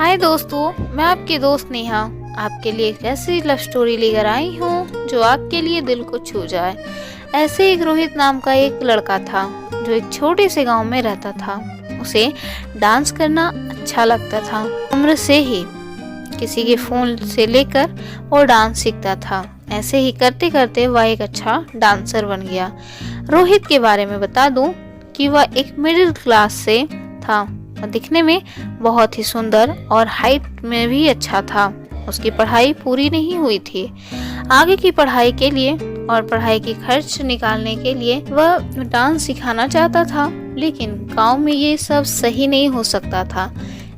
हाय दोस्तों, मैं आपकी दोस्त नेहा आपके लिए एक ऐसी लव स्टोरी लेकर आई हूँ जो आपके लिए दिल को छू जाए। ऐसे एक रोहित नाम का एक लड़का था जो एक छोटे से गांव में रहता था। उसे डांस करना अच्छा लगता था। उम्र से ही किसी के फोन से लेकर वो डांस सीखता था। ऐसे ही करते करते वह एक अच्छा डांसर बन गया। रोहित के बारे में बता दूं कि वह एक मिडिल क्लास से था और दिखने में बहुत ही सुंदर और हाइट में भी अच्छा था। उसकी पढ़ाई पूरी नहीं हुई थी। आगे की पढ़ाई के लिए और पढ़ाई की खर्च निकालने के लिए वह डांस सिखाना चाहता था, लेकिन गांव में ये सब सही नहीं हो सकता था।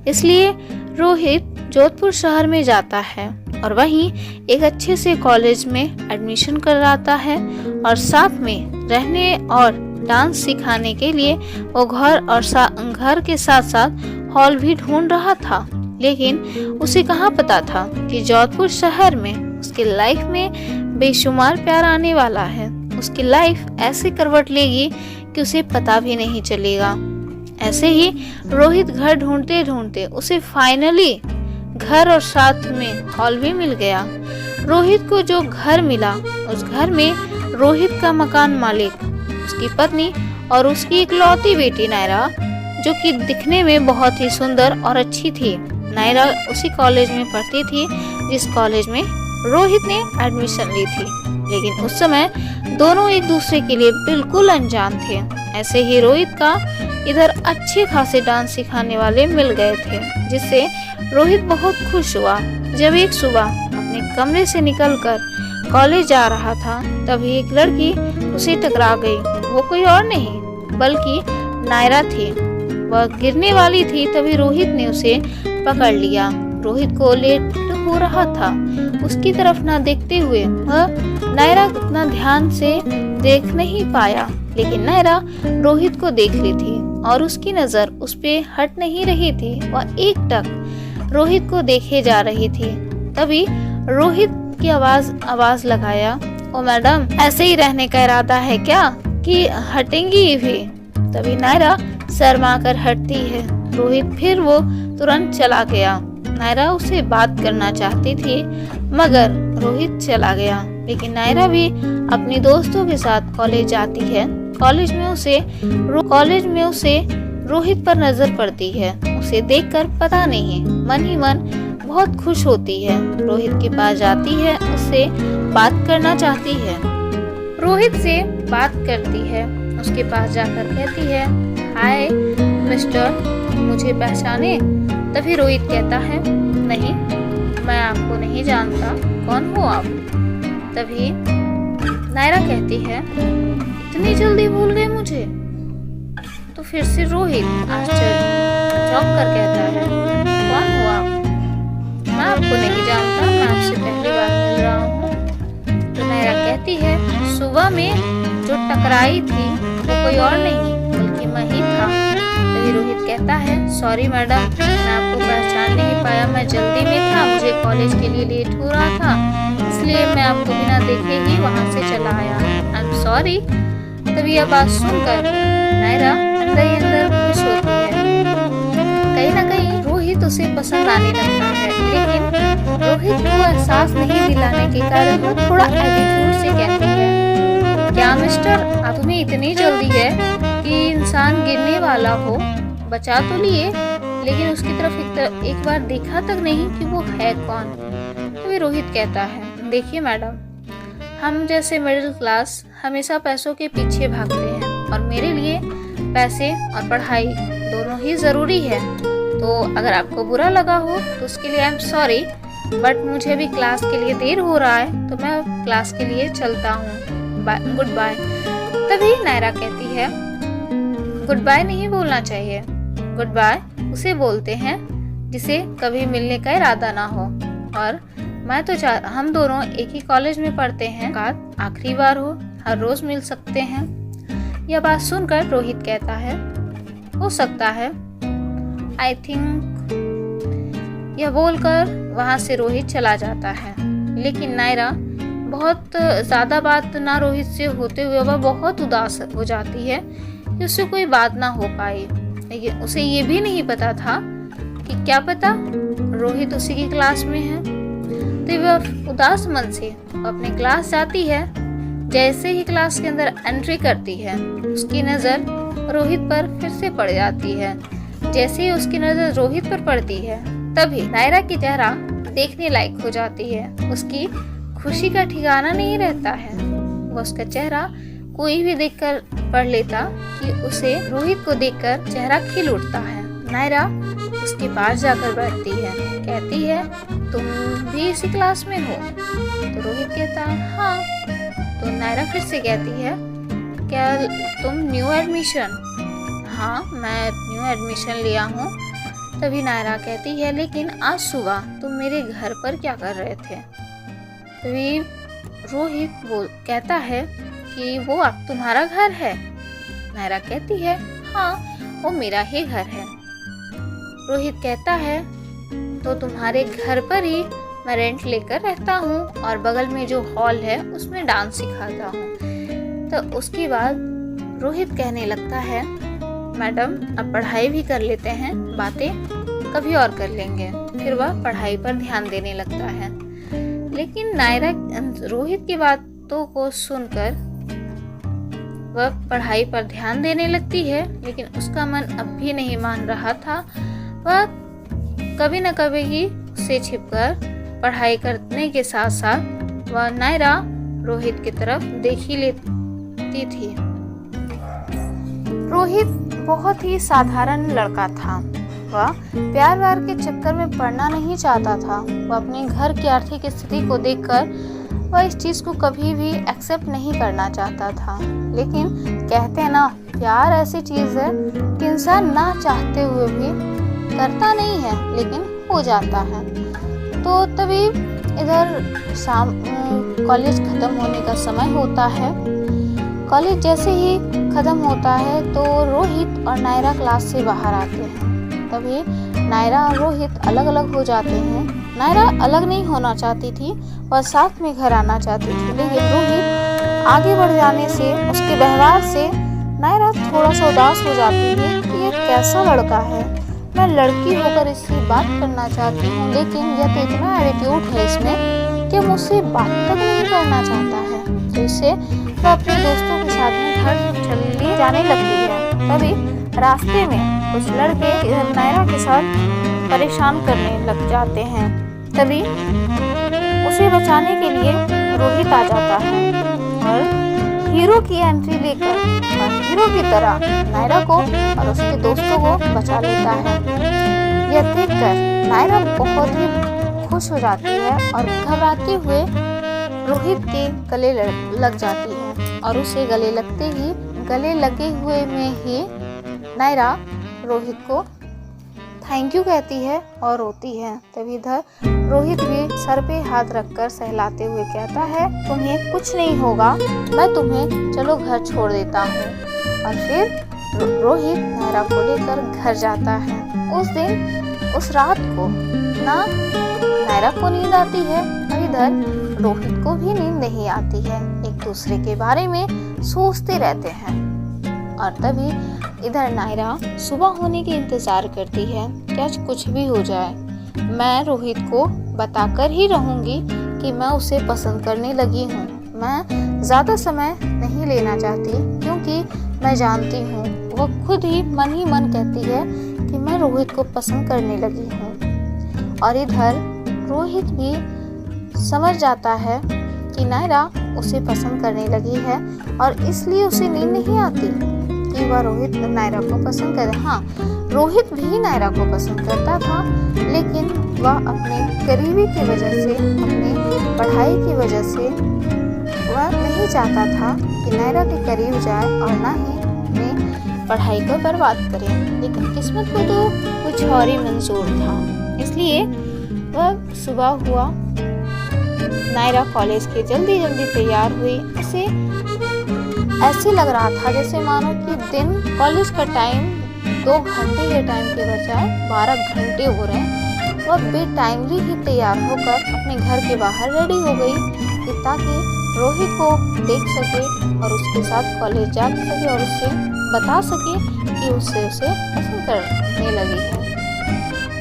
इसलिए रोहित जोधपुर शहर में जाता है और वहीं एक अच्छे से कॉलेज में एडमिशन कराता है और साथ में रहने और डांस सिखाने के लिए वो घर के साथ साथ हॉल भी ढूंढ रहा था। लेकिन उसे कहाँ पता था कि जोधपुर शहर में उसकी लाइफ में बेशुमार प्यार आने वाला है। उसकी लाइफ ऐसे करवट लेगी कि उसे पता भी नहीं चलेगा। ऐसे ही रोहित घर ढूंढते ढूंढते उसे फाइनली घर और साथ में हॉल भी मिल गया। रोहित को जो घर मिला, उस घर में रोहित का मकान मालिक, उसकी पत्नी और उसकी इकलौती बेटी नायरा, जो कि दिखने में बहुत ही सुंदर और अच्छी थी। नायरा उसी कॉलेज में पढ़ती थी जिस कॉलेज में रोहित ने एडमिशन ली थी। लेकिन उस समय दोनों एक दूसरे के लिए बिल्कुल अनजान थे। ऐसे ही रोहित का इधर अच्छे खासे डांस सिखाने वाले मिल गए थे, जिससे रोहित बहुत खुश हुआ। जब एक सुबह अपने कमरे से निकलकर कॉलेज जा रहा था, तभी एक लड़की उसे टकरा गई। वो कोई और नहीं बल्कि नायरा थी। वह गिरने वाली थी, तभी रोहित ने उसे पकड़ लिया। रोहित को लेट हो रहा था। उसकी तरफ न देखते हुए वह नायरा उतना ध्यान से देख नहीं पाया, लेकिन नायरा रोहित को देख ली थी और उसकी नजर उस पे हट नहीं रही थी। वह एकटक रोहित को देखे जा रही थी। तभी रोहित की आवाज लगाया, ओ मैडम, ऐसे ही रहने का इरादा है क्या कि हटेंगी भी? तभी नायरा शर्मा कर हटती है। रोहित फिर वो तुरंत चला गया। नायरा उसे बात करना चाहती थी, मगर रोहित चला गया। लेकिन नायरा भी अपने दोस्तों के साथ कॉलेज जाती है। कॉलेज में उसे रोहित पर नजर पड़ती है। उसे देखकर पता नहीं मन ही मन बहुत खुश होती है। रोहित के पास जाती है, उससे बात करना चाहती है। रोहित से बात करती है, उसके पास जाकर कहती है, हाय मिस्टर, मुझे पहचाने? तभी रोहित कहता है, नहीं, मैं आपको नहीं जानता, कौन हो आप? तभी नायरा कहती है, इतनी जल्दी भूल गए मुझे? तो फिर से रोहित चौंक कर कहता है, कौन हो आप? मैं आपको नहीं जानता, मैं आपसे पहली बार मिल रहा हूँ। तो नायरा कहती है, सुबह में जो टकराई थी वो कोई और नहीं बल्कि मैं ही था। तभी रोहित कहता है, सॉरी मैडम, मैं आपको पहचान नहीं पाया, मैं जल्दी में था, मुझे कॉलेज के लिए लेट हो रहा था, इसलिए मैं आपको बिना देखे ही वहाँ से चला आया। I am sorry. तभी यह बात सुनकर नायरा अंदर ही अंदर खुश होती है। कहीं ना कहीं रोहित उसे पसंद आने लगता है, लेकिन रोहित को एहसास नहीं दिलाने के कारण वो थोड़ा एटीट्यूड से कहती है, क्या मिस्टर, आप तुम्हें इतनी जल्दी है कि इंसान गिरने वाला हो, बचा तो लिए, लेकिन उसकी तरफ एक बार देखा तक नहीं कि वो है कौन। तो रोहित कहता है, देखिए मैडम, हम जैसे मिडिल क्लास हमेशा पैसों के पीछे भागते हैं और मेरे लिए पैसे और पढ़ाई दोनों ही ज़रूरी है। तो अगर आपको बुरा लगा हो तो उसके लिए आई एम सॉरी, बट मुझे अभी क्लास के लिए देर हो रहा है, तो मैं क्लास के लिए चलता हूँ, गुड बाय। तभी नायरा कहती है, गुड बाय नहीं बोलना चाहिए, गुड बाय उसे बोलते हैं जिसे कभी मिलने का इरादा ना हो। और मैं तो हम दोनों एक ही कॉलेज में पढ़ते हैं, आखिरी बार हर रोज मिल सकते हैं। यह बात सुनकर रोहित कहता है, हो सकता है, आई थिंक। यह बोलकर वहां से रोहित चला जाता है। लेकिन नायरा बहुत ज़्यादा बात ना रोहित से होते हुए वह बहुत उदास हो जाती है कि उससे कोई बात ना हो पाई। लेकिन उसे ये भी नहीं पता था कि क्या पता रोहित उसी की क्लास में है। तो वह उदास मन से अपने क्लास जाती है। जैसे ही क्लास के अंदर एंट्री करती है, उसकी नज़र रोहित पर फिर से पड़ जाती है। जैसे ही उसकी नज़र रोहित पर पड़ती है, तभी नायरा की चेहरा देखने लायक हो जाती है। उसकी खुशी का ठिकाना नहीं रहता है। वह उसका चेहरा कोई भी देखकर पढ़ लेता कि उसे रोहित को देखकर चेहरा खिल उठता है। नायरा उसके पास जाकर बैठती है, कहती है तुम भी इसी क्लास में हो? तो रोहित कहता है हाँ। तो नायरा फिर से कहती है क्या तुम न्यू एडमिशन? हाँ, मैं न्यू एडमिशन लिया हूँ। तभी नायरा कहती है लेकिन आज सुबह तुम मेरे घर पर क्या कर रहे थे? तभी रोहित कहता है कि वो अब तुम्हारा घर है। नायरा कहती है हाँ, वो मेरा ही घर है। रोहित कहता है तो तुम्हारे घर पर ही मैं रेंट लेकर रहता हूँ और बगल में जो हॉल है उसमें डांस सिखाता हूँ। तो उसके बाद रोहित कहने लगता है मैडम अब पढ़ाई भी कर लेते हैं, बातें कभी और कर लेंगे। फिर वह पढ़ाई पर ध्यान देने लगता है। लेकिन नायरा रोहित की बातों को सुनकर वह पढ़ाई पर ध्यान देने लगती है, लेकिन उसका मन अब भी नहीं मान रहा था। वह कभी न कभी ही उससे छिपकर पढ़ाई करने के साथ साथ वह नायरा रोहित की तरफ देख ही लेती थी। रोहित बहुत ही साधारण लड़का था। वह प्यार व्यार के चक्कर में पड़ना नहीं चाहता था। वह अपने घर की आर्थिक स्थिति को देखकर वह इस चीज़ को कभी भी एक्सेप्ट नहीं करना चाहता था। लेकिन कहते हैं ना, प्यार ऐसी चीज़ है कि इंसान ना चाहते हुए भी करता नहीं है, लेकिन हो जाता है। तो तभी इधर शाम कॉलेज ख़त्म होने का समय होता है। कॉलेज जैसे ही ख़त्म होता है तो रोहित और नायरा क्लास से बाहर आते हैं। तभी नायरा और रोहित अलग अलग हो जाते हैं। नायरा अलग नहीं होना चाहती थी, वह साथ में घर आना चाहती थी, लेकिन रोहित आगे बढ़ जाने से, उसके व्यवहार से नायरा थोड़ा सा उदास हो जाती है कि ये कैसा लड़का है। मैं लड़की होकर इससे बात करना चाहती हूँ, लेकिन यह तो इतना एटीट्यूड है इसमें कि मुझसे बात तक नहीं करना चाहता है। तो इससे वह अपने दोस्तों के साथ में घर चली जाने लगती है। तभी रास्ते में कुछ लड़के इधर नायरा के साथ परेशान करने लग जाते हैं। तभी उसे बचाने के लिए रोहित आ जाता है और हीरो की एंट्री लेकर हीरो की तरह नायरा को और उसके दोस्तों को बचा लेता है। यह देखकर नायरा बहुत ही खुश हो जाती है और घबराते हुए रोहित के गले लग जाती है और उसे गले लगे हुए में ही नायरा रोहित को थैंक यू कहती है और रोती है। तभी इधर रोहित भी सर पे हाथ रखकर सहलाते हुए कहता है तुम्हें कुछ नहीं होगा, मैं तुम्हें चलो घर छोड़ देता हूँ। और फिर रोहित नायरा को लेकर घर जाता है। उस दिन उस रात को ना नायरा को नींद आती है और इधर रोहित को भी नींद नहीं आती है। एक दूसरे के बारे में सोचते रहते हैं। और तभी इधर नायरा सुबह होने के इंतजार करती है कि आज कुछ भी हो जाए, मैं रोहित को बताकर ही रहूंगी कि मैं उसे पसंद करने लगी हूँ। मैं ज़्यादा समय नहीं लेना चाहती क्योंकि मैं जानती हूँ वह खुद ही मन कहती है कि मैं रोहित को पसंद करने लगी हूँ। और इधर रोहित भी समझ जाता है कि नायरा उसे पसंद करने लगी है और इसलिए उसे नींद नहीं आती कि वह रोहित नायरा को पसंद करे। हाँ, रोहित भी नायरा को पसंद करता था, लेकिन वह अपने करीबी की वजह से, अपने पढ़ाई की वजह से वह नहीं चाहता था कि नायरा के करीब जाए और ना ही अपनी पढ़ाई को बर्बाद करे। लेकिन किस्मत को तो कुछ और ही मंजूर था। इसलिए वह सुबह हुआ, नायरा कॉलेज के जल्दी तैयार हुई। उसे ऐसे लग रहा था जैसे मानो कि दिन कॉलेज का टाइम 2 घंटे के टाइम के बजाय 12 घंटे हो रहे हैं। वह बेटाइमली ही तैयार होकर अपने घर के बाहर रेडी हो गई ताकि रोहित को देख सके और उसके साथ कॉलेज जा सके और उससे बता सके कि उसे पसंद करने लगी है।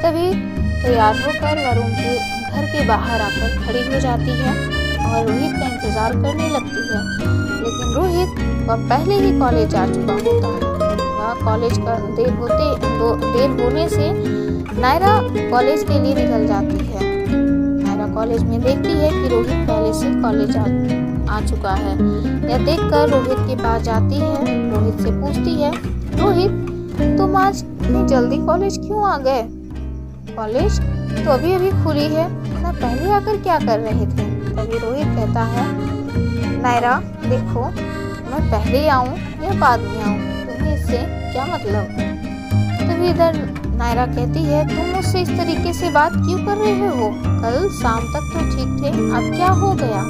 तभी तैयार होकर वह रूम के घर के बाहर आकर खड़ी हो जाती है और रोहित का इंतजार करने लगती है। लेकिन रोहित वह पहले ही कॉलेज जा चुका होता है। वह कॉलेज का देर होने से नायरा कॉलेज के लिए निकल जाती है। नायरा कॉलेज में देखती है कि रोहित पहले से कॉलेज आ चुका है। यह देखकर रोहित के पास जाती है। रोहित से पूछती है, रोहित तुम आज इतनी जल्दी कॉलेज क्यों आ गए? कॉलेज तो अभी अभी खुली है, इतना पहले आकर क्या कर रहे थे? तभी रोहित कहता है, नायरा देखो, मैं पहले आऊँ या बाद में आऊँ, तुम्हें इससे क्या मतलब? तभी इधर नायरा कहती है, तुम मुझसे इस तरीके से बात क्यों कर रहे हो? कल शाम तक तो ठीक थे, अब क्या हो गया?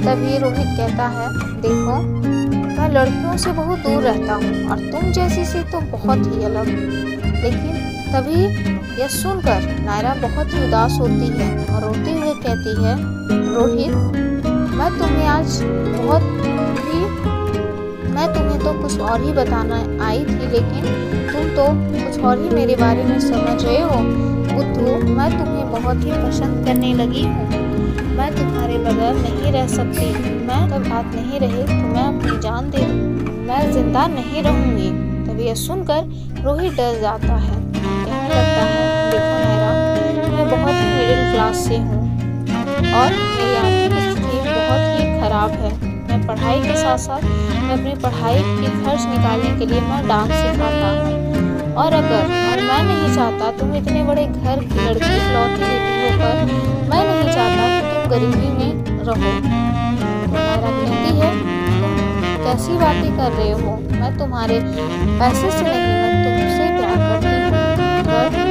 तभी रोहित कहता है, देखो मैं लड़कियों से बहुत दूर रहता हूँ और तुम जैसी से तो बहुत ही अलग। लेकिन तभी यह सुनकर नायरा बहुत ही उदास होती है और रोते हुए कहती है, रोहित मैं तुम्हें तो कुछ और ही बताना आई थी, लेकिन तुम तो कुछ और ही मेरे बारे में समझ रहे हो। बुद्धू, मैं तुम्हें बहुत ही पसंद करने लगी हूँ। मैं तुम्हारे बगैर नहीं रह सकती। मैं जब बात नहीं रहे तो मैं अपनी जान दे दूँ, मैं जिंदा नहीं रहूँगी। तभी यह सुनकर रोहित डर जाता है। कहने लगता है, देखो नायरा, मैं बहुत ही मिडिल क्लास से हूँ और मेरी आर्थिक स्थिति बहुत ही खराब है। मैं पढ़ाई के साथ साथ मैं अपनी पढ़ाई के खर्च निकालने के लिए मैं डांस सिखाता हूँ और मैं नहीं चाहता तुम इतने बड़े घर की लड़की इकलौती बेटी होकर मैं नहीं चाहता कि तुम गरीबी में रहो। तो नायरा कहती है, तुम कैसी बातें कर रहे हो? मैं तुम्हारे पैसे से नहीं, मैं तुमसे प्यार करती हूँ। अगर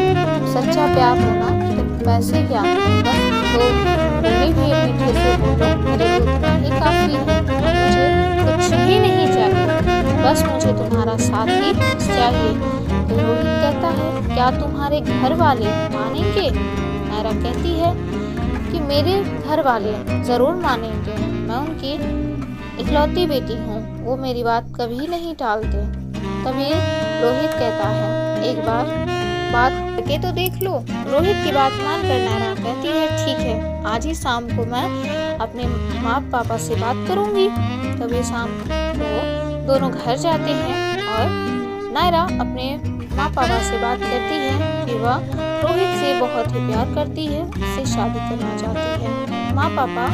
सच्चा प्यार होना तो पैसे क्या, बस तो भी मीठे से बोलो, मेरे लिए इतना ही काफी है। मुझे कुछ भी नहीं चाहिए, बस मुझे तुम्हारा साथ ही चाहिए। तो रोहित कहता है, क्या तुम्हारे घर वाले मानेंगे? नायरा कहती है कि मेरे घर वाले जरूर मानेंगे, मैं उनकी इकलौती बेटी हूँ, वो मेरी बात कभी नहीं टालते। तभी रोहित कहता है, एक बार बात करके तो देख लो। रोहित की बात मानकर नायरा कहती है, ठीक है, आज ही शाम को मैं अपने माँ पापा से बात करूंगी। तभी शाम को दोनों घर जाते हैं और नायरा अपने माँ पापा से बात करती है कि वह रोहित से बहुत ही प्यार करती है, उससे शादी करना चाहती है। माँ पापा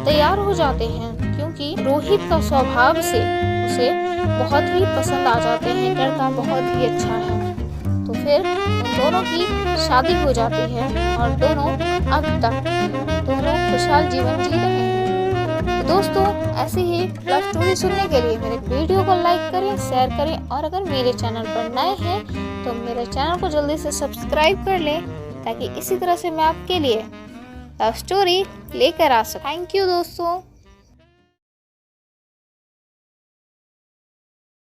तैयार हो जाते हैं क्योंकि रोहित का स्वभाव से उसे बहुत ही पसंद आ जाते हैं, लड़का बहुत ही अच्छा है। तो फिर उन दोनों की शादी हो जाती है और दोनों अब तक खुशहाल जीवन जी रहे हैं। तो दोस्तों, ऐसी ही लव स्टोरी सुनने के लिए मेरे वीडियो को लाइक करें, शेयर करें और अगर मेरे चैनल पर नए हैं तो मेरे चैनल को जल्दी से सब्सक्राइब कर लें ताकि इसी तरह से मैं आपके लिए लव स्टोरी लेकर आ सकूं। थैंक यू दोस्तों।